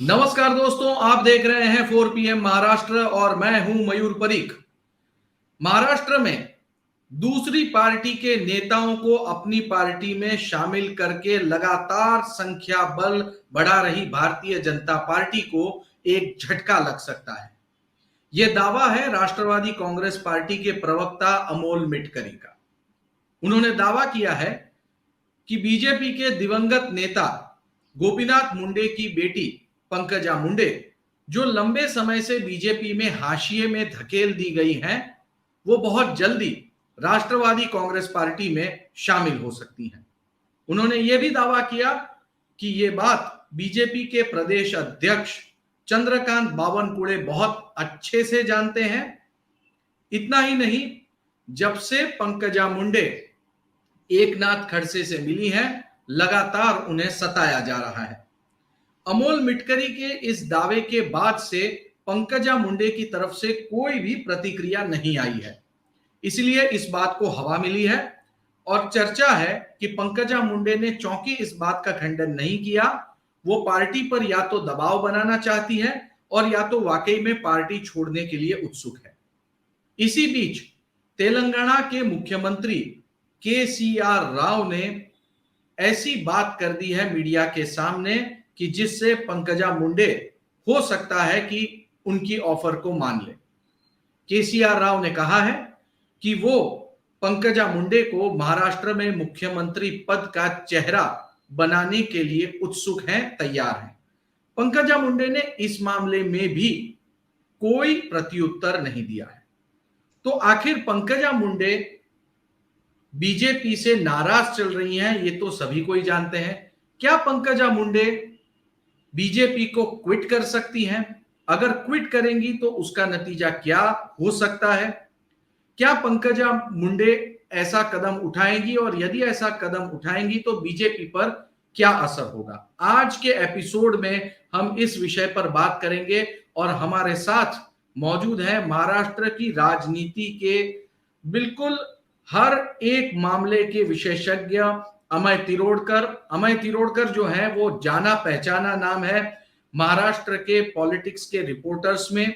नमस्कार दोस्तों, आप देख रहे हैं 4 PM महाराष्ट्र और मैं हूं मयूर परीख। महाराष्ट्र में दूसरी पार्टी के नेताओं को अपनी पार्टी में शामिल करके लगातार संख्या बल बढ़ा रही भारतीय जनता पार्टी को एक झटका लग सकता है। यह दावा है राष्ट्रवादी कांग्रेस पार्टी के प्रवक्ता अमोल मिटकरी का। उन्होंने दावा किया है कि बीजेपी के दिवंगत नेता गोपीनाथ मुंडे की बेटी पंकजा मुंडे, जो लंबे समय से बीजेपी में हाशिए में धकेल दी गई हैं, वो बहुत जल्दी राष्ट्रवादी कांग्रेस पार्टी में शामिल हो सकती हैं। उन्होंने ये भी दावा किया कि ये बात बीजेपी के प्रदेश अध्यक्ष चंद्रकांत बावनकुळे बहुत अच्छे से जानते हैं। इतना ही नहीं, जब से पंकजा मुंडे एकनाथ खड़से से मिली हैं, लगातार उन्हें सताया जा रहा है। अमोल मिटकरी के इस दावे के बाद से पंकजा मुंडे की तरफ से कोई भी प्रतिक्रिया नहीं आई है, इसलिए इस बात को हवा मिली है और चर्चा है कि पंकजा मुंडे ने चौंकी इस बात का खंडन नहीं किया। वो पार्टी पर या तो दबाव बनाना चाहती है और या तो वाकई में पार्टी छोड़ने के लिए उत्सुक है। इसी बीच तेलंगाना के मुख्यमंत्री KCR राव ने ऐसी बात कर दी है मीडिया के सामने कि जिससे पंकजा मुंडे हो सकता है कि उनकी ऑफर को मान ले। KCR राव ने कहा है कि वो पंकजा मुंडे को महाराष्ट्र में मुख्यमंत्री पद का चेहरा बनाने के लिए उत्सुक हैं, तैयार हैं। पंकजा मुंडे ने इस मामले में भी कोई प्रत्युत्तर नहीं दिया है। तो आखिर पंकजा मुंडे बीजेपी से नाराज चल रही हैं, ये तो सभी को ही जानते हैं। क्या पंकजा मुंडे बीजेपी को क्विट कर सकती हैं? अगर क्विट करेंगी तो उसका नतीजा क्या हो सकता है? क्या पंकजा मुंडे ऐसा कदम उठाएंगी और यदि ऐसा कदम उठाएंगी तो बीजेपी पर क्या असर होगा? आज के एपिसोड में हम इस विषय पर बात करेंगे और हमारे साथ मौजूद है महाराष्ट्र की राजनीति के बिल्कुल हर एक मामले के विशेषज्ञ अमय तिरोडकर। अमय तिरोडकर जो है वो जाना पहचाना नाम है महाराष्ट्र के पॉलिटिक्स के रिपोर्टर्स में।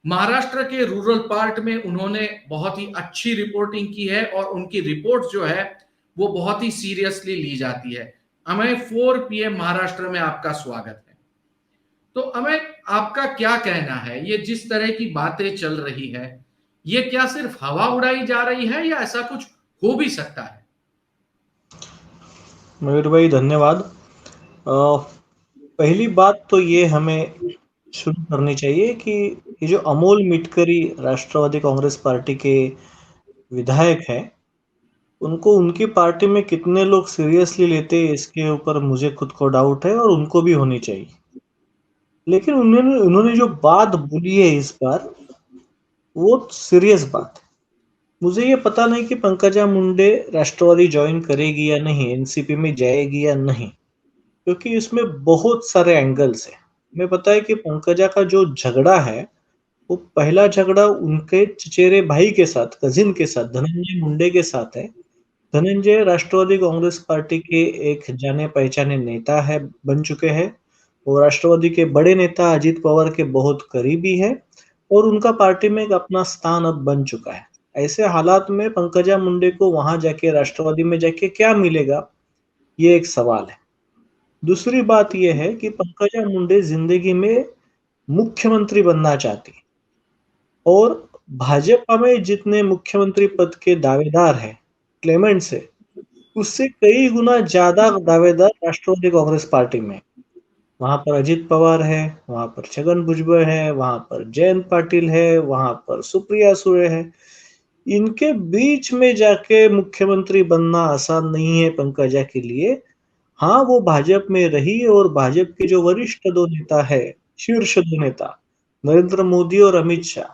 महाराष्ट्र के रूरल पार्ट में उन्होंने बहुत ही अच्छी रिपोर्टिंग की है और उनकी रिपोर्ट जो है वो बहुत ही सीरियसली ली जाती है। अमय, 4 PM महाराष्ट्र में आपका स्वागत है। तो अमय, आपका क्या कहना है, ये जिस तरह की बातें चल रही है, ये क्या सिर्फ हवा उड़ाई जा रही है या ऐसा कुछ हो भी सकता है? मयूर भाई धन्यवाद। पहली बात तो ये हमें शुरू करनी चाहिए कि ये जो अमोल मिटकरी राष्ट्रवादी कांग्रेस पार्टी के विधायक हैं, उनको उनकी पार्टी में कितने लोग सीरियसली लेते हैं इसके ऊपर मुझे खुद को डाउट है और उनको भी होनी चाहिए। लेकिन उन्होंने जो बात बोली है इस बार, वो सीरियस बात है। मुझे ये पता नहीं कि पंकजा मुंडे राष्ट्रवादी ज्वाइन करेगी या नहीं, एनसीपी में जाएगी या नहीं, क्योंकि इसमें बहुत सारे एंगल्स है। हमें पता है कि पंकजा का जो झगड़ा है वो पहला झगड़ा उनके चचेरे भाई के साथ, कजिन के साथ, धनंजय मुंडे के साथ है। धनंजय राष्ट्रवादी कांग्रेस पार्टी के एक जाने पहचाने नेता है, बन चुके हैं। वो राष्ट्रवादी के बड़े नेता अजित पवार के बहुत करीबी है और उनका पार्टी में एक अपना स्थान अब बन चुका है। ऐसे हालात में पंकजा मुंडे को वहां जाके राष्ट्रवादी में जाके क्या मिलेगा, ये एक सवाल है। दूसरी बात यह है कि पंकजा मुंडे जिंदगी में मुख्यमंत्री बनना चाहती है और भाजपा में जितने मुख्यमंत्री पद के दावेदार हैं, क्लेमेंट से, उससे कई गुना ज्यादा दावेदार राष्ट्रवादी कांग्रेस पार्टी में। वहां पर अजित पवार है, वहां पर छगन भुजबळ है, वहां पर जयंत पाटिल है, वहां पर सुप्रिया सुळे है। इनके बीच में जाके मुख्यमंत्री बनना आसान नहीं है पंकजा के लिए। हाँ, वो भाजपा में रही और भाजपा के जो वरिष्ठ दो नेता है, शीर्ष दो नेता नरेंद्र मोदी और अमित शाह,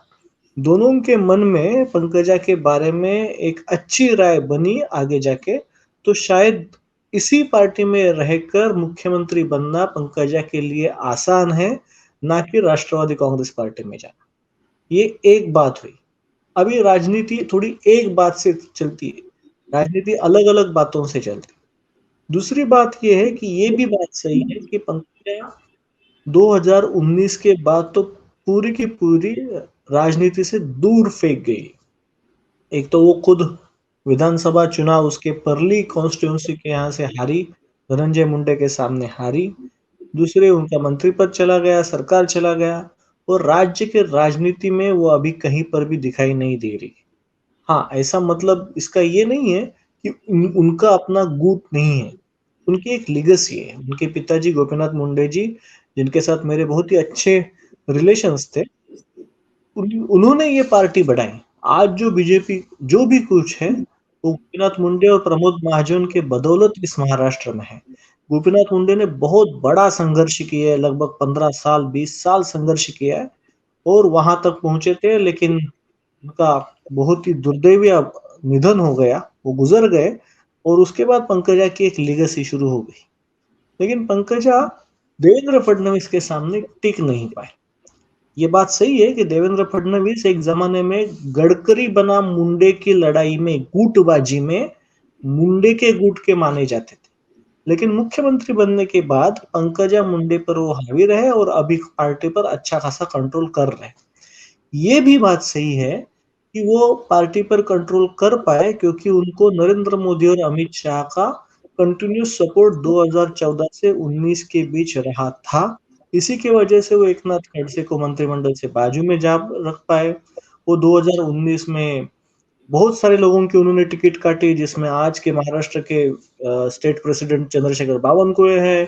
दोनों के मन में पंकजा के बारे में एक अच्छी राय बनी आगे जाके, तो शायद इसी पार्टी में रहकर मुख्यमंत्री बनना पंकजा के लिए आसान है, ना कि राष्ट्रवादी कांग्रेस पार्टी में जाना। ये एक बात हुई। अभी राजनीति थोड़ी एक बात से चलती है, राजनीति अलग अलग बातों से चलती है। दूसरी बात यह है कि ये भी बात सही है कि पंकजा 2019 के बाद तो पूरी की पूरी राजनीति से दूर फेंक गई। एक तो वो खुद विधानसभा चुनाव उसके परली कॉन्स्टिट्यूंसी के यहाँ से हारी, धनंजय मुंडे के सामने हारी। दूसरे उनका मंत्री पद चला गया, सरकार चला गया, और राज्य के राजनीति में वो अभी कहीं पर भी दिखाई नहीं दे रही। हाँ, ऐसा मतलब इसका ये नहीं है कि उनका अपना गुट नहीं है, उनकी एक लीगेसी है। उनके पिताजी गोपीनाथ मुंडे जी, जिनके साथ मेरे बहुत ही अच्छे रिलेशंस थे, उन्होंने ये पार्टी बढ़ाई। आज जो बीजेपी जो भी कुछ है, वो गोपीनाथ मुंडे और प्रमोद महाजन के बदौलत इस महाराष्ट्र में है। गोपीनाथ मुंडे ने बहुत बड़ा संघर्ष किया है, लगभग 15 साल 20 साल संघर्ष किया है और वहां तक पहुंचे थे, लेकिन उनका बहुत ही दुर्दैवीय निधन हो गया, वो गुजर गए, और उसके बाद पंकजा की एक लीगेसी शुरू हो गई। लेकिन पंकजा देवेंद्र फडणवीस के सामने टिक नहीं पाए। ये बात सही है कि देवेंद्र फडणवीस एक जमाने में गडकरी बनाम मुंडे की लड़ाई में, गुटबाजी में मुंडे के गुट के माने जाते थे, लेकिन मुख्यमंत्री बनने के बाद पंकजा मुंडे पर वो हावी रहे और अभी पार्टी पर अच्छा खासा कंट्रोल कर रहे हैं। ये भी बात सही है कि वो पार्टी पर कंट्रोल कर पाए क्योंकि उनको नरेंद्र मोदी और अमित शाह का कंटिन्यूस सपोर्ट 2014 से 19 के बीच रहा था। इसी की वजह से वो एकनाथ खड़से को मंत्रिमंडल से बाजू में जा रख पाए। वो 2019 में बहुत सारे लोगों की उन्होंने टिकट काटी, जिसमें आज के महाराष्ट्र के स्टेट प्रेसिडेंट चंद्रशेखर बावनकुळे है,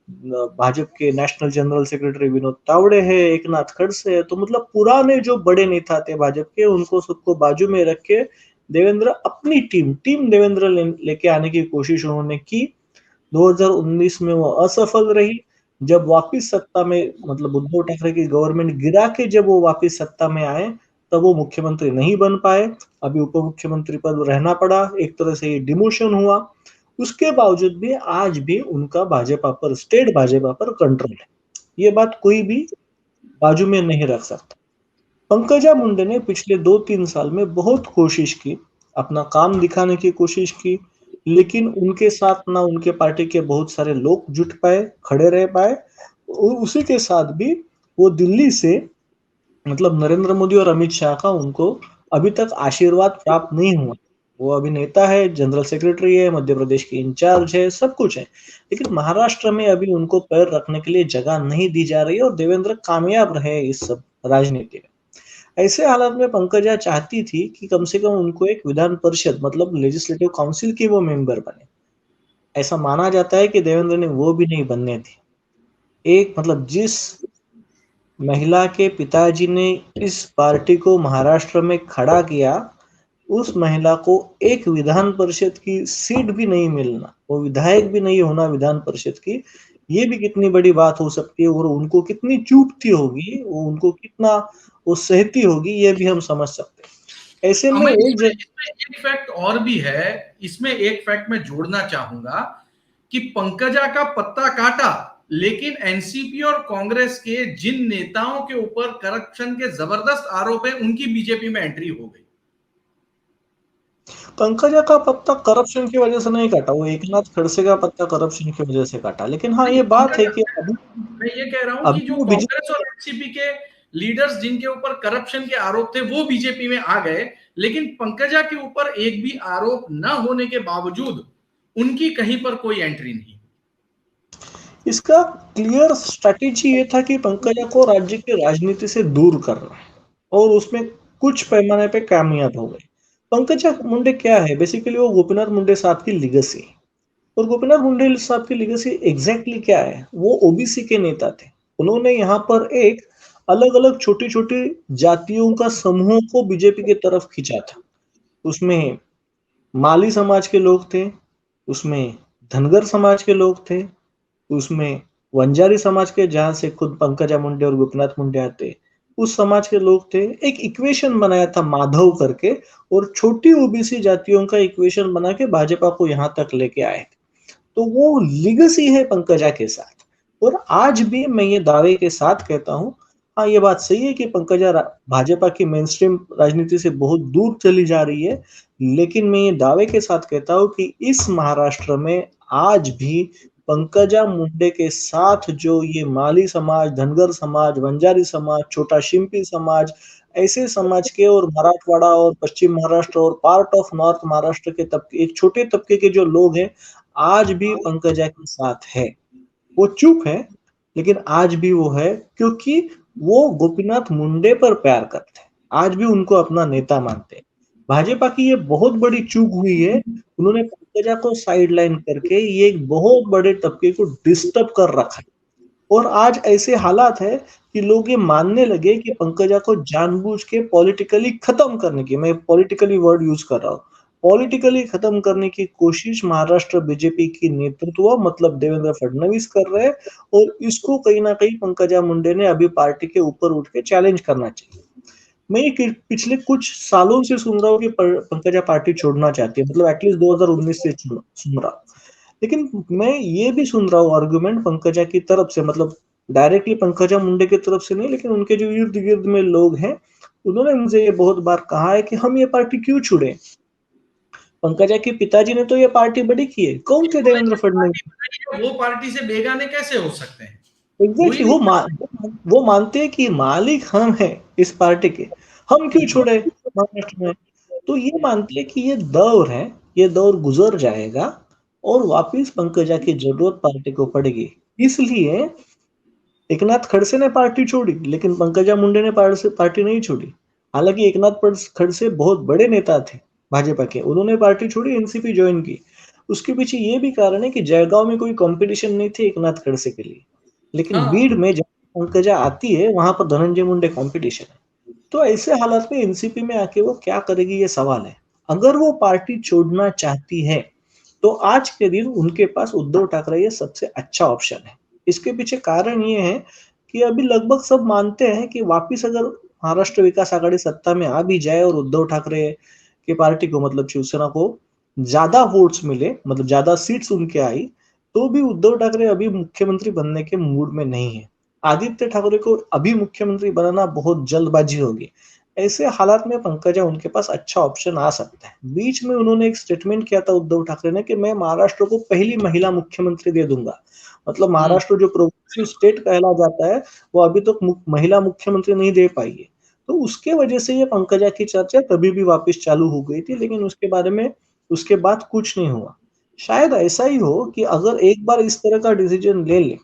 भाजपा के national general secretary Vinod Tawde है, एकनाथ खड़से है। तो मतलब पुराने जो बड़े नेता थे भाजपा के, उनको सबको बाजू में रख के देवेंद्र अपनी टीम देवेंद्र लेके आने की कोशिश उन्होंने की। 2019 में वो असफल रही। जब वापस सत्ता में, मतलब उद्धव ठाकरे की गवर्नमेंट गिरा के जब वो वापस सत्ता में आए, तब वो मुख्यमंत्री नहीं बन पाए। अभी उप मुख्यमंत्री पद रहना पड़ा, एक तरह से ये डिमोशन हुआ। उसके बावजूद भी आज भी उनका भाजपा पर, स्टेट भाजपा पर कंट्रोल है। ये बात कोई भी बाजू में नहीं रख सकता। पंकजा मुंडे ने पिछले 2-3 साल में बहुत कोशिश की, अपना काम दिखाने की कोशिश की, लेकिन उनके साथ ना उनके पार्टी के बहुत सारे लोग जुट पाए, खड़े रह पाए। उसी के साथ भी वो दिल्ली से, मतलब नरेंद्र मोदी और अमित शाह का उनको अभी तक आशीर्वाद प्राप्त नहीं हुआ। वो अभी नेता है, जनरल सेक्रेटरी है, मध्य प्रदेश के इंचार्ज है, सब कुछ है, लेकिन महाराष्ट्र में अभी उनको पैर रखने के लिए जगह नहीं दी जा रही है और देवेंद्र कामयाब रहे इस सब राजनीति में। ऐसे हालात में पंकजा चाहती थी कि कम से कम उनको एक विधान परिषद, मतलब लेजिस्लेटिव काउंसिल की वो मेंबर बने। ऐसा माना जाता है कि देवेंद्र ने वो भी नहीं बनने दी। एक, मतलब जिस महिला के पिताजी ने इस पार्टी को महाराष्ट्र में खड़ा किया, उस महिला को एक विधान परिषद की सीट भी नहीं मिलना, वो विधायक भी नहीं होना विधान परिषद की, ये भी कितनी बड़ी बात हो सकती है। और उनको कितनी चुभती होगी, वो उनको कितना वो सहती होगी, ये भी हम समझ सकते हैं। ऐसे में इसमें एक फैक्ट और भी है, इसमें एक फैक्ट मैं जोड़ना चाहूंगा कि पंकजा का पत्ता काटा, लेकिन एनसीपी और कांग्रेस के जिन नेताओं के ऊपर करप्शन के जबरदस्त आरोप है, उनकी बीजेपी में एंट्री हो गई। पंकजा का पत्ता करप्शन की वजह से नहीं काटा, वो एकनाथ खड़से का पत्ता करप्शन की वजह से काटा। लेकिन हाँ, ये बात है कि मैं ये कह रहा हूं कि जो कांग्रेस और एनसीपी के लीडर्स जिनके ऊपर करप्शन के आरोप थे, वो बीजेपी में आ गए, लेकिन पंकजा के ऊपर एक भी आरोप न होने के बावजूद उनकी कहीं पर कोई एंट्री नहीं। इसका क्लियर स्ट्रैटेजी ये था कि पंकजा को राज्य की राजनीति से दूर करना, और उसमें कुछ पैमाने पे कामयाब हो गए। पंकजा मुंडे क्या है बेसिकली, वो गोपीनाथ मुंडे साहब की लीगेसी, और गोपीनाथ मुंडे साहब की लीगेसी एग्जैक्टली क्या है, वो ओबीसी के नेता थे। उन्होंने यहाँ पर एक अलग अलग छोटी छोटी जातियों का समूह को बीजेपी की तरफ खींचा था। उसमें माली समाज के लोग थे, उसमें धनगर समाज के लोग थे, उसमें वंजारी समाज के, जहां से खुद पंकजा मुंडे और गोपीनाथ मुंडे आते, उस समाज के लोग थे। एक इक्वेशन बनाया था माधव करके, और छोटी ओबीसी जातियों का इक्वेशन बना के भाजपा को यहां तक लेके आए। तो वो लीगेसी है पंकजा के साथ। और आज भी मैं ये दावे के साथ कहता हूं, हाँ ये बात सही है कि पंकजा भाजपा की मेन स्ट्रीम राजनीति से बहुत दूर चली जा रही है, लेकिन मैं ये दावे के साथ कहता हूं कि इस महाराष्ट्र में आज भी पंकजा मुंडे के साथ जो ये माली समाज, धनगर समाज, बंजारी समाज, छोटा शिंपी समाज, ऐसे समाज के और मराठवाड़ा और पश्चिम महाराष्ट्र और पार्ट ऑफ नॉर्थ महाराष्ट्र के तबके, एक छोटे तबके के जो लोग हैं, आज भी पंकजा के साथ है। वो चुप है, लेकिन आज भी वो है, क्योंकि वो गोपीनाथ मुंडे पर प्यार करते हैं, आज भी उनको अपना नेता मानते हैं। भाजपा की ये बहुत बड़ी चूक हुई है, उन्होंने पंकजा को साइडलाइन करके ये एक बहुत बड़े तबके को डिस्टर्ब कर रखा है। और आज ऐसे हालात है कि लोग ये मानने लगे कि पंकजा को जानबूझ के पॉलिटिकली खत्म करने की, मैं पॉलिटिकली वर्ड यूज कर रहा हूँ, पॉलिटिकली खत्म करने की कोशिश महाराष्ट्र बीजेपी की नेतृत्व मतलब देवेंद्र फडणवीस कर रहे हैं। और इसको कहीं ना कहीं पंकजा मुंडे ने अभी पार्टी के ऊपर उठ के चैलेंज करना चाहिए। मैं पिछले कुछ सालों से सुन रहा हूँ कि पंकजा पार्टी छोड़ना चाहती है, मतलब एटलीस्ट 2019 से सुन रहा हूँ। लेकिन मैं ये भी सुन रहा हूँ आर्गुमेंट पंकजा की तरफ से, मतलब डायरेक्टली पंकजा मुंडे की तरफ से नहीं, लेकिन उनके जो इर्द गिर्द में लोग हैं, उन्होंने मुझे ये बहुत बार कहा है कि हम ये पार्टी क्यों छोड़े, पंकजा के पिताजी ने तो ये पार्टी बड़ी की है, कौन थे देवेंद्र फडणवीस, वो पार्टी से बेगाने कैसे हो सकते हैं? एग्जैक्टली वो मानते हैं कि मालिक हम हैं इस पार्टी के, हम क्यों छोड़े महाराष्ट्र में। तो ये मानते हैं कि ये दौर है, ये दौर गुजर जाएगा और वापिस पंकजा की जरूरत पार्टी को पड़ेगी। इसलिए एकनाथ खड़से ने पार्टी छोड़ी, लेकिन पंकजा मुंडे ने पार्टी नहीं छोड़ी। हालांकि एकनाथ खड़से बहुत बड़े नेता थे भाजपा के, उन्होंने पार्टी छोड़ी, एनसीपी ज्वाइन की। उसके पीछे ये भी कारण है कि जयगांव में कोई कंपटीशन नहीं थे एकनाथ खड़से के लिए, लेकिन बीड़ में जब पंकजा आती है वहां पर धनंजय मुंडे कंपटीशन है। तो ऐसे हालात में एनसीपी में आके वो क्या करेगी, ये सवाल है। अगर वो पार्टी छोड़ना चाहती है तो आज के दिन उनके पास उद्धव ठाकरे ये सबसे अच्छा ऑप्शन है। इसके पीछे कारण ये है कि अभी लगभग सब मानते हैं कि वापिस अगर महाराष्ट्र विकास आघाड़ी सत्ता में आ भी जाए और उद्धव ठाकरे की पार्टी को मतलब शिवसेना को ज्यादा वोट्स मिले, मतलब ज्यादा सीट्स उनके आई, तो भी उद्धव ठाकरे अभी मुख्यमंत्री बनने के मूड में नहीं है। आदित्य ठाकरे को अभी मुख्यमंत्री बनाना बहुत जल्दबाजी होगी। ऐसे हालात में पंकजा उनके पास अच्छा ऑप्शन आ सकता है। बीच में उन्होंने एक स्टेटमेंट किया था उद्धव ठाकरे ने कि मैं महाराष्ट्र को पहली महिला मुख्यमंत्री दे दूंगा, मतलब महाराष्ट्र जो प्रोग्रेसिव स्टेट कहला जाता है वो अभी तक महिला मुख्यमंत्री नहीं दे पाई है। तो उसके वजह से ये पंकजा की चर्चा तभी भी वापस चालू हो गई थी, लेकिन उसके बारे में उसके बाद कुछ नहीं हुआ। शायद ऐसा ही हो कि अगर एक बार इस तरह का डिसीजन ले ले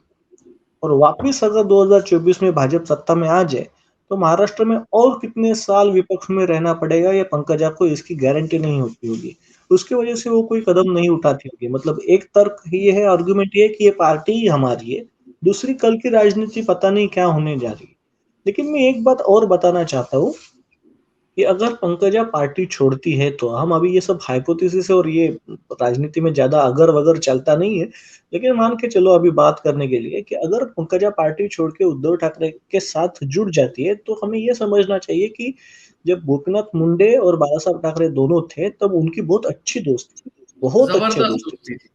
और वापिस अगर 2024 में भाजपा सत्ता में आ जाए, तो महाराष्ट्र में और कितने साल विपक्ष में रहना पड़ेगा या पंकजा को इसकी गारंटी नहीं होती होगी। उसकी वजह से वो कोई कदम नहीं उठाती होगी। मतलब एक तर्क ये है, आर्गुमेंट ये कि ये पार्टी ही हमारी है, दूसरी कल की राजनीति पता नहीं क्या होने जा रही है। लेकिन मैं एक बात और बताना चाहता हूँ कि अगर पंकजा पार्टी छोड़ती है, तो हम अभी ये सब हाइपोथेसिस है और ये राजनीति में ज्यादा अगर वगर चलता नहीं है, लेकिन मान के चलो अभी बात करने के लिए कि अगर पंकजा पार्टी छोड़ के उद्धव ठाकरे के साथ जुड़ जाती है, तो हमें ये समझना चाहिए कि जब गोपीनाथ मुंडे और बाला साहब ठाकरे दोनों थे तब उनकी बहुत अच्छी दोस्ती, बहुत अच्छे दोस्ती थी,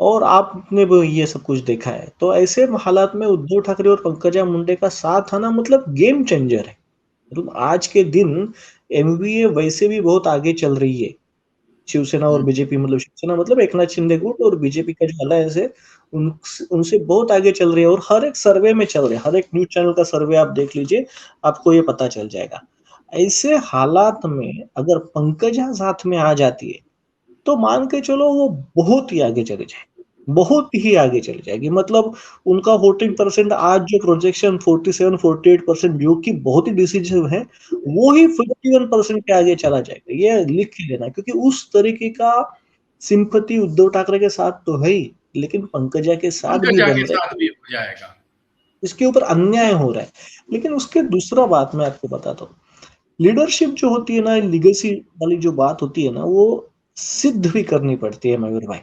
और आपने वो ये सब कुछ देखा है। तो ऐसे हालात में उद्धव ठाकरे और पंकजा मुंडे का साथ आना मतलब गेम चेंजर है। मतलब आज के दिन एमवीए वैसे भी बहुत आगे चल रही है, शिवसेना और बीजेपी, मतलब शिवसेना मतलब एकनाथ शिंदे गुट और बीजेपी का जो अलायंस है उनसे बहुत आगे चल रही है, और हर एक सर्वे में चल रहे हैं, हर एक न्यूज चैनल का सर्वे आप देख लीजिए, आपको ये पता चल जाएगा। ऐसे हालात में अगर पंकजा साथ में आ जाती है तो मान के चलो वो बहुत ही आगे चले जाए, बहुत ही आगे चली जाएगी। मतलब उनका वोटिंग परसेंट आज जो प्रोजेक्शन 47-48% जो कि बहुत ही डिसिसिव है, वो ही 51% के आगे चला जाएगा। ये लिख के लेना, क्योंकि उस तरीके का सिंपैथी उद्धव ठाकरे के साथ तो है ही, लेकिन पंकजा के साथ भी बन रहा है, भी हो जाएगा। इसके ऊपर अन्याय हो रहा है। लेकिन उसके दूसरा बात मैं आपको बताता हूँ, लीडरशिप जो होती है ना, लीगेसी वाली जो बात होती है ना, वो सिद्ध भी करनी पड़ती है मयूर भाई।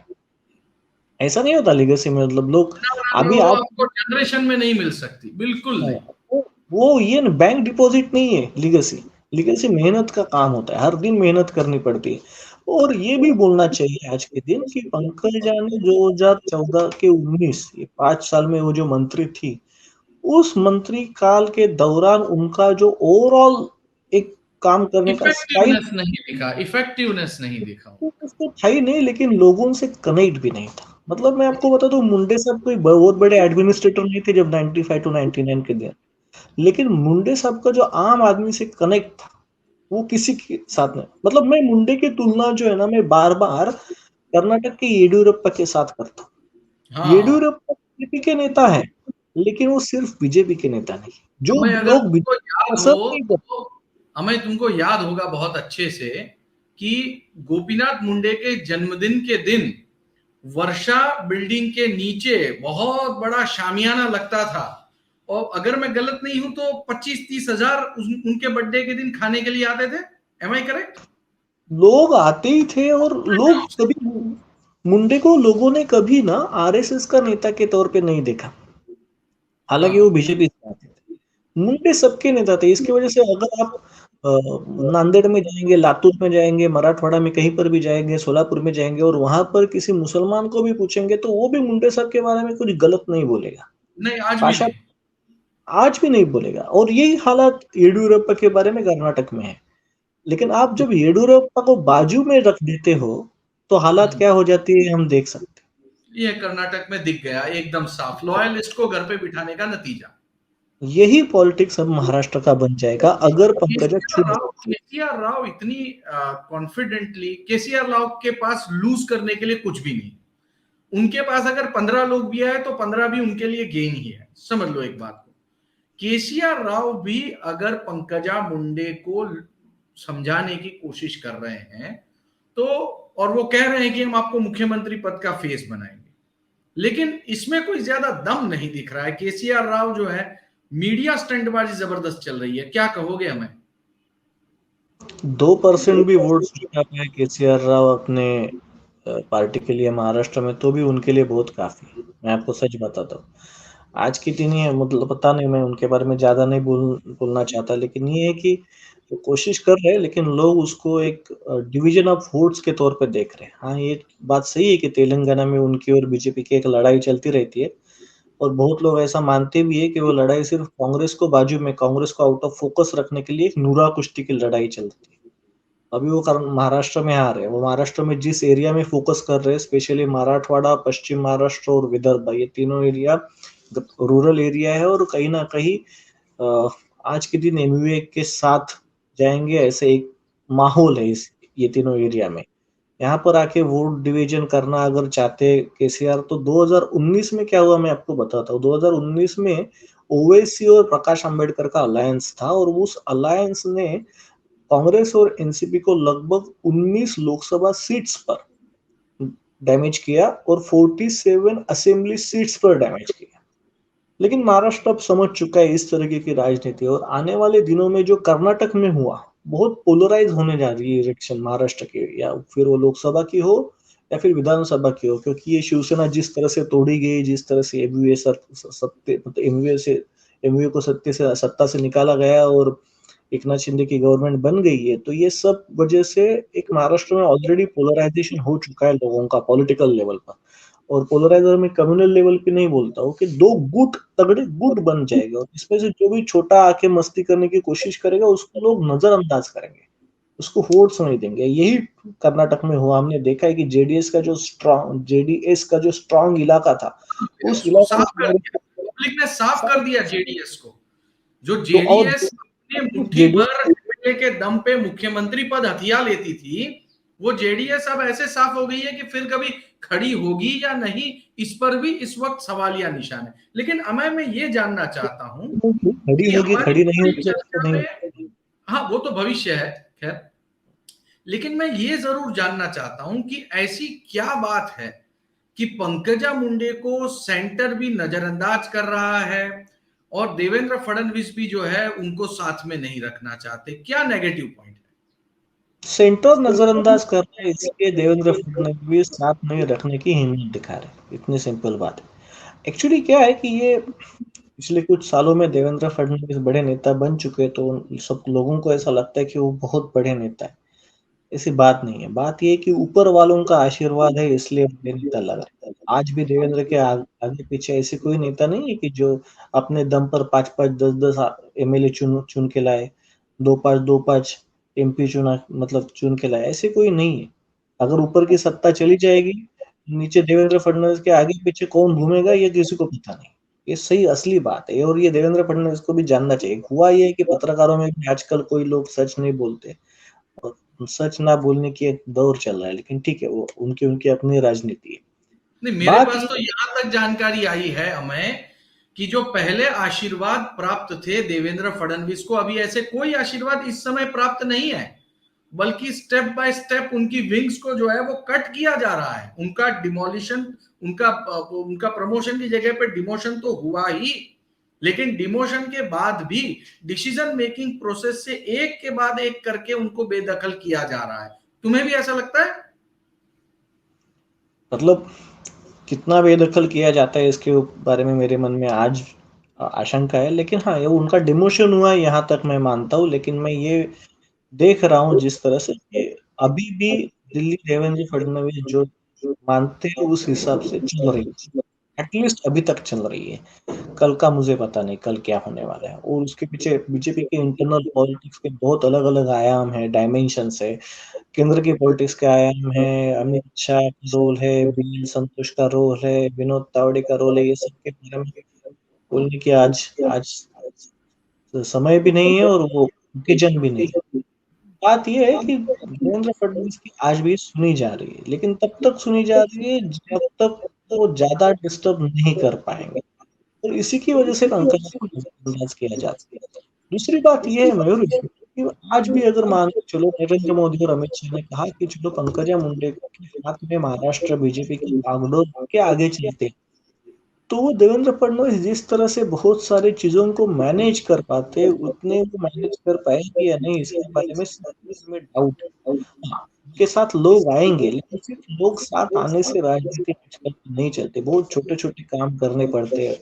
ऐसा नहीं होता लीगेसी में, मतलब लोग अभी वो आप आपको जनरेशन में नहीं मिल सकती, बिल्कुल नहीं। वो ये बैंक डिपॉजिट नहीं है लीगेसी, लीगेसी मेहनत का काम होता है, हर दिन मेहनत करनी पड़ती है। और ये भी बोलना चाहिए आज के दिन कि पंकजा ने 2014 के 19 ये 5 साल में वो जो मंत्री थी, उस मंत्री काल के दौरान उनका जो ओवरऑल एक काम करने का स्टाइल इफेक्टिवनेस नहीं दिखा। उसको था ही नहीं, लेकिन लोगों से कनेक्ट भी नहीं था। मतलब मैं आपको बता दूं, मुंडे साहब कोई बहुत बड़े एडमिनिस्ट्रेटर नहीं थे जब 95 टू 99 के दिन, लेकिन मुंडे साहब का जो आम आदमी से कनेक्ट था वो किसी के साथ नहीं। मतलब मैं मुंडे की तुलना जो है ना, मैं बार बार कर्नाटक के येडियुरप्पा के साथ करता हूँ। हाँ, येडियुरप्पा बीजेपी के नेता है, लेकिन वो सिर्फ बीजेपी के नेता नहीं, जो हमें अगर लोग तुमको बीजेपी याद हो पसंद नहीं करते। तो हमें तुमको याद होगा बहुत अच्छे से कि गोपीनाथ मुंडे के जन्मदिन के दिन वर्षा बिल्डिंग के नीचे बहुत बड़ा शामियाना लगता था, और अगर मैं गलत नहीं हूं तो 25-30 हजार उनके बर्थडे के दिन खाने के लिए आते थे। Am I correct? लोग आते ही थे, और लोग कभी मुंडे को लोगों ने कभी ना आरएसएस का नेता के तौर पे नहीं देखा, हालांकि वो हाँ, बीजेपी से आते थे। मुंडे सबके नेता थे। इसकी वजह से अगर आप नांदेड़ में जाएंगे, लातूर में जाएंगे, मराठवाड़ा में कहीं पर भी जाएंगे, सोलापुर में जाएंगे, और वहां पर किसी मुसलमान को भी पूछेंगे तो वो भी मुंडे साहब के बारे में कुछ गलत नहीं बोलेगा। नहीं आज भी पाशा नहीं। आज भी नहीं बोलेगा। और यही हालत येडियुरप्पा के बारे में कर्नाटक में है। लेकिन आप जब येडियुरप्पा को बाजू में रख देते हो तो हालात क्या हो जाती है हम देख सकते ये कर्नाटक में दिख गया एकदम साफ, लॉयलिस्ट को घर पे बिठाने का नतीजा। हैं। यही पॉलिटिक्स अब महाराष्ट्र का बन जाएगा अगर पंकजा छूट जाए। केसीआर राव इतनी कॉन्फिडेंटली, केसीआर राव के पास लूज करने के लिए कुछ भी नहीं। उनके पास अगर 15 लोग भी आए तो 15 भी उनके लिए गेन ही है, समझ लो एक बात को। केसीआर राव भी अगर पंकजा मुंडे को समझाने की कोशिश कर रहे हैं तो, और वो कह रहे हैं कि हम आपको मुख्यमंत्री पद का फेस बनाएंगे, लेकिन इसमें कोई ज्यादा दम नहीं दिख रहा है। केसीआर राव जो है, मीडिया स्टंटबाजी जबरदस्त चल रही है, क्या कहोगे हमें? 2% भी वोट जुटा पाए केसीआर राव अपने पार्टी के लिए महाराष्ट्र में, तो भी उनके लिए बहुत काफी है। मैं आपको सच बताता हूँ। आज की दिन है, मतलब पता नहीं, मैं उनके बारे में ज्यादा नहीं बोलना चाहता, लेकिन ये है कि वो कोशिश कर रहे हैं, लेकिन लोग उसको एक डिवीजन ऑफ वोट्स के तौर पे देख रहे हैं। हाँ, ये बात सही है कि तेलंगाना में उनकी और बीजेपी की एक लड़ाई चलती रहती है, और बहुत लोग ऐसा मानते भी है कि वो लड़ाई सिर्फ कांग्रेस को बाजू में, कांग्रेस को आउट ऑफ फोकस रखने के लिए एक नूरा कुश्ती की लड़ाई चलती है। अभी वो महाराष्ट्र में आ रहे हैं। वो महाराष्ट्र में जिस एरिया में फोकस कर रहे हैं, स्पेशली मराठवाड़ा, पश्चिम महाराष्ट्र और विदर्भ, ये तीनों एरिया रूरल एरिया है, और कहीं ना कहीं आज के दिन एमयूए के साथ जाएंगे, ऐसे एक माहौल है इस ये तीनों एरिया में। यहाँ पर आके वोट डिवीजन करना अगर चाहते केसीआर, तो 2019 में क्या हुआ मैं आपको बताता हूँ। 2019 में ओवैसी और प्रकाश अंबेडकर का अलायंस था, और उस अलायंस ने कांग्रेस और एनसीपी को लगभग 19 लोकसभा सीट्स पर डैमेज किया और 47 असेंबली सीट्स पर डैमेज किया। लेकिन महाराष्ट्र अब समझ चुका है इस तरीके की राजनीति, और आने वाले दिनों में जो कर्नाटक में हुआ, बहुत पोलराइज होने जा रही है इलेक्शन महाराष्ट्र की, या फिर वो लोकसभा की हो या फिर विधानसभा की हो, क्योंकि ये शिवसेना जिस तरह से तोड़ी गई, जिस तरह से एमयूए सत्ते, मतलब एमयूए को सत्ता से निकाला गया और एकनाथ शिंदे की गवर्नमेंट बन गई है, तो ये सब वजह से एक महाराष्ट्र में ऑलरेडी पोलराइजेशन हो चुका है लोगों का पॉलिटिकल लेवल पर। और पोलराइजर में कम्युनल लेवल पे नहीं बोलता हूँ, कि दो गुट, तगड़े गुट बन जाएगा, और इसमें से जो भी छोटा आके मस्ती करने की कोशिश करेगा उसको लोग नजरअंदाज करेंगे, उसको वोट्स नहीं देंगे। यही कर्नाटक में हुआ। हमने देखा है कि जेडीएस का जो स्ट्रांग इलाका था, उस उसको इलाके साफ कर में दिया, पब्लिक ने साफ कर दिया जेडीएस को। जो तो और जेडीएस अपने मुट्ठी भर जेडीएस एमएलए के दम पे मुख्यमंत्री पद हथिया लेती थी, वो जेडीएस अब ऐसे साफ हो गई है कि फिर कभी खड़ी होगी या नहीं, इस पर भी इस वक्त सवालिया निशान है। लेकिन अमय, मैं ये जानना चाहता हूं खड़ी कि होगी, हमारी खड़ी नहीं पूरी होगी तो चर्चा नहीं। में, हाँ वो तो भविष्य है खैर, लेकिन मैं ये जरूर जानना चाहता हूं कि ऐसी क्या बात है कि पंकजा मुंडे को सेंटर भी नजरअंदाज कर रहा है और देवेंद्र फडणवीस भी जो है उनको साथ में नहीं रखना चाहते, क्या नेगेटिव पॉइंट सेंटर नजरअंदाज कर रहे हैं, इसलिए देवेंद्र फडणवीस साथ नहीं रखने की हिम्मत दिखा रहे हैं। इतनी सिंपल बात है। एक्चुअली क्या है कि ये पिछले कुछ सालों में देवेंद्र फडणवीस बड़े नेता बन चुके, तो सब लोगों को ऐसा लगता है कि वो बहुत बड़े नेता है। ऐसी बात नहीं है। बात ये है कि ऊपर वालों का आशीर्वाद है, इसलिए बड़े नेता लग रहे हैं। आज भी देवेंद्र के आगे पीछे ऐसे कोई नेता नहीं है कि जो अपने दम पर 5-5, 10-10 एमएलए चुन चुन के लाए, 2-5 एमपी चुना, मतलब चुन के लाए, ऐसे कोई नहीं है। अगर ऊपर की सत्ता चली जाएगी नीचे देवेंद्र फडणवीस के आगे पीछे कौन घूमेगा ये किसी को पता नहीं। ये सही असली बात है और ये देवेंद्र फडणवीस को भी जानना चाहिए। हुआ ये है कि पत्रकारों में भी आजकल कोई लोग सच नहीं बोलते और सच ना बोलने की एक दौर चल रहा है, लेकिन ठीक है, वो उनकी उनकी अपनी राजनीति है। नहीं, मेरे बात पास तो यहां तक जानकारी आई है हमें कि जो पहले आशीर्वाद प्राप्त थे देवेंद्र फडणवीस को, अभी ऐसे कोई आशीर्वाद इस समय प्राप्त नहीं है, बल्कि स्टेप बाय स्टेप उनकी विंग्स को जो है वो कट किया जा रहा है। उनका डिमोलिशन, उनका प्रमोशन की जगह पे डिमोशन तो हुआ ही, लेकिन डिमोशन के बाद भी डिसीजन मेकिंग प्रोसेस से एक के बाद एक करके उनको बेदखल किया जा रहा है। तुम्हें भी ऐसा लगता है? मतलब कितना बेदखल किया जाता है इसके बारे में मेरे मन में आज आशंका है, लेकिन हाँ, ये उनका डिमोशन हुआ यहाँ तक मैं मानता हूँ। लेकिन मैं ये देख रहा हूँ जिस तरह से कि अभी भी दिल्ली देवेंद्र फडणवीस जो मानते हैं उस हिसाब से चल रही है, एटलीस्ट अभी तक चल रही है। कल का मुझे पता नहीं कल क्या होने वाला है। और उसके पीछे बीजेपी के इंटरनल पॉलिटिक्स के बहुत अलग अलग आयाम है, डायमेंशंस है। केंद्र की पॉलिटिक्स के आयाम है, अमित शाह का रोल है, बी संतोष का रोल है, विनोद तावड़े का रोल है। ये सब के बारे में बोलने की आज आज समय भी नहीं है और वो ओकेजन भी नहीं। बात ये है कि देवेंद्र फडणवीस की आज भी सुनी जा रही है, लेकिन तब तक सुनी जा रही है जब तक वो ज्यादा डिस्टर्ब नहीं कर पाएंगे, और इसी की वजह से पंकज को नजरअंदाज किया जाता है। दूसरी बात ये है मयूर, कि आज भी अगर मान के चलो नरेंद्र मोदी और अमित शाह ने कहा कि चलो पंकजा मुंडे के हाथ में महाराष्ट्र बीजेपी की बागडोर के आगे चलते हैं, तो वो देवेंद्र फडणवीस जिस तरह से बहुत सारी चीजों को मैनेज कर पाते उतने वो मैनेज कर पाएंगे या नहीं, इसके बारे में डाउट है। हाँ, उनके साथ लोग आएंगे, लेकिन सिर्फ लोग साथ आने से राजनीति आजकल नहीं चलते। बहुत छोटे छोटे काम करने पड़ते हैं,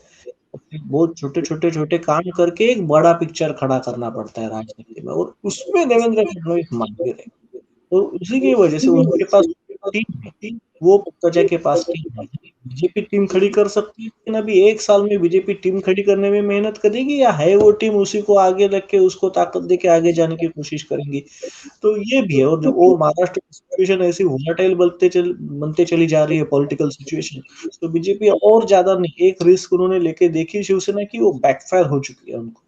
बहुत छोटे छोटे छोटे काम करके एक बड़ा पिक्चर खड़ा करना पड़ता है राजनीति में, और उसमें देवेंद्र फडणवीस माहिर है। तो उसी की वजह से उनके पास टीम है, वो पंकजा के पास टीम है। बीजेपी टीम खड़ी कर सकती है, लेकिन अभी एक साल में बीजेपी टीम खड़ी करने में मेहनत करेगी, या है वो टीम उसी को आगे रख के उसको ताकत दे के आगे जाने की कोशिश करेंगी। तो ये भी है। और महाराष्ट्र की सिचुएशन ऐसी वोलाटाइल बनते चली जा रही है, पॉलिटिकल सिचुएशन। तो बीजेपी और ज्यादा नहीं, एक रिस्क उन्होंने लेके देखी शिवसेना की, वो बैकफायर हो चुकी है उनको।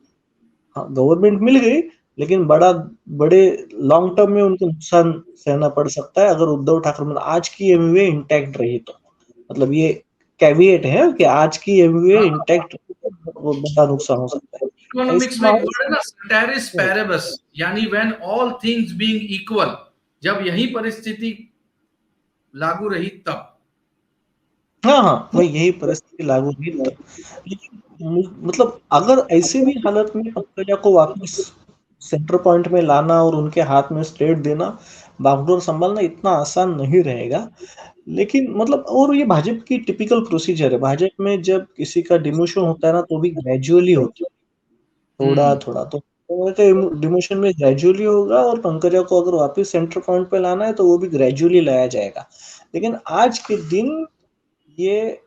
हाँ, गवर्नमेंट मिल गई, लेकिन बड़े लॉन्ग टर्म में उनको नुकसान सहना पड़ सकता है अगर उद्धव ठाकरे आज की एमयूए इंटैक्ट रही तो। मतलब ये कैविएट है कि आज की एमयूए इंटैक्ट वो बड़ा नुकसान हो सकता है। इकोनॉमिक्स में एक वर्ड है ना, ceteris paribus, यानी when all things being equal, जब यही परिस्थिति लागू रही तब। हाँ, वही यही परिस्थिति लागू हुई तब। मतलब अगर ऐसे भी हालत में पंकजा को वापस सेंटर पॉइंट में लाना और उनके हाथ में स्टेट देना, बागडोर संभालना इतना आसान नहीं रहेगा। लेकिन मतलब, और ये भाजपा की टिपिकल प्रोसीजर है। भाजपा में जब किसी का डिमोशन होता है ना, तो भी ग्रेजुअली होता है, थोड़ा थोड़ा। तो डिमोशन में ग्रेजुअली होगा, और पंकजा को अगर वापस सेंटर पॉइंट पे लाना है तो वो भी ग्रेजुअली लाया जाएगा। लेकिन आज के दिन ये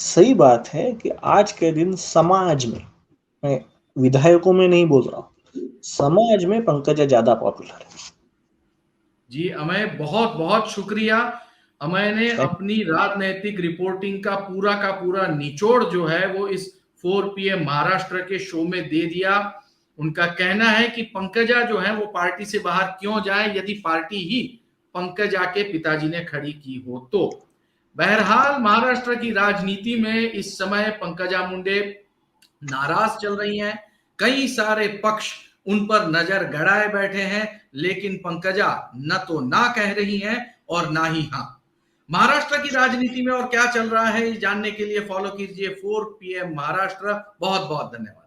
सही बात है कि आज के दिन समाज में, मैं विधायकों में नहीं बोल रहा हूँ, समाज में पंकजा ज्यादा पॉपुलर है। जी अमय, बहुत बहुत शुक्रिया। अमय ने अपनी राजनैतिक रिपोर्टिंग का पूरा निचोड़ जो है वो इस 4 PM महाराष्ट्र के शो में दे दिया। उनका कहना है कि पंकजा जो है वो पार्टी से बाहर क्यों जाए, यदि पार्टी ही पंकजा के पिताजी ने खड़ी की हो तो। बहरहाल महाराष्ट्र की राजनीति में इस समय पंकजा मुंडे नाराज चल रही हैं। कई सारे पक्ष उन पर नजर गड़ाए बैठे हैं, लेकिन पंकजा न तो ना कह रही हैं और ना ही हाँ। महाराष्ट्र की राजनीति में और क्या चल रहा है जानने के लिए फॉलो कीजिए 4 PM महाराष्ट्र। बहुत बहुत धन्यवाद।